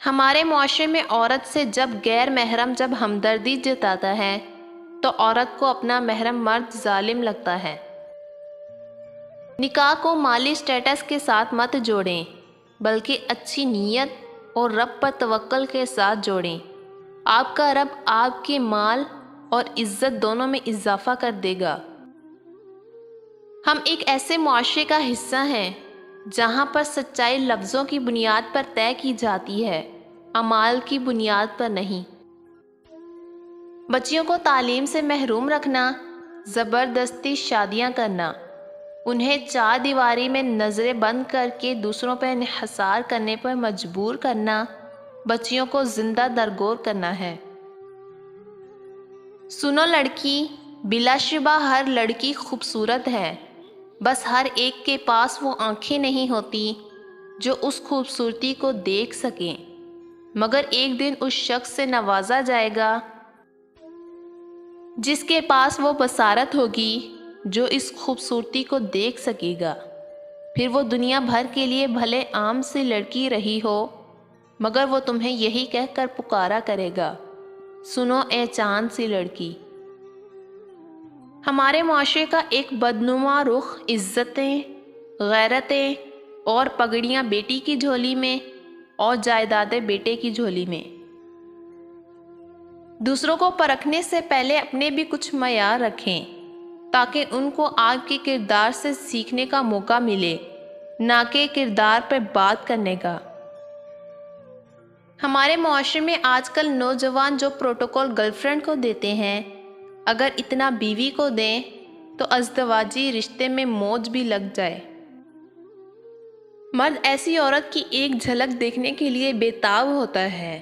ہمارے معاشرے میں عورت سے جب غیر محرم جب ہمدردی جتاتا ہے تو عورت کو اپنا محرم مرد ظالم لگتا ہے۔ نکاح کو مالی سٹیٹس کے ساتھ مت جوڑیں، بلکہ اچھی نیت اور رب پر توکل کے ساتھ جوڑیں۔ آپ کا رب آپ کے مال اور عزت دونوں میں اضافہ کر دے گا۔ ہم ایک ایسے معاشرے کا حصہ ہیں جہاں پر سچائی لفظوں کی بنیاد پر طے کی جاتی ہے، اعمال کی بنیاد پر نہیں۔ بچیوں کو تعلیم سے محروم رکھنا، زبردستی شادیاں کرنا، انہیں چار دیواری میں نظریں بند کر کے دوسروں پر انحصار کرنے پر مجبور کرنا، بچیوں کو زندہ درگور کرنا ہے۔ سنو لڑکی، بلا شبہ ہر لڑکی خوبصورت ہے، بس ہر ایک کے پاس وہ آنکھیں نہیں ہوتی جو اس خوبصورتی کو دیکھ سکیں، مگر ایک دن اس شخص سے نوازا جائے گا جس کے پاس وہ بصارت ہوگی جو اس خوبصورتی کو دیکھ سکے گا۔ پھر وہ دنیا بھر کے لیے بھلے عام سی لڑکی رہی ہو، مگر وہ تمہیں یہی کہہ کر پکارا کرے گا، سنو اے چاند سی لڑکی۔ ہمارے معاشرے کا ایک بدنما رخ عزتیں، غیرتیں اور پگڑیاں بیٹی کی جھولی میں اور جائیدادیں بیٹے کی جھولی میں۔ دوسروں کو پرکھنے سے پہلے اپنے بھی کچھ معیار رکھیں تاکہ ان کو آپ کے کردار سے سیکھنے کا موقع ملے، نہ کہ کردار پر بات کرنے کا۔ ہمارے معاشرے میں آج کل نوجوان جو پروٹوکول گرل فرینڈ کو دیتے ہیں، اگر اتنا بیوی کو دیں تو ازدواجی رشتے میں موج بھی لگ جائے۔ مرد ایسی عورت کی ایک جھلک دیکھنے کے لیے بےتاب ہوتا ہے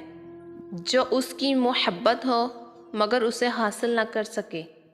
جو اس کی محبت ہو مگر اسے حاصل نہ کر سکے۔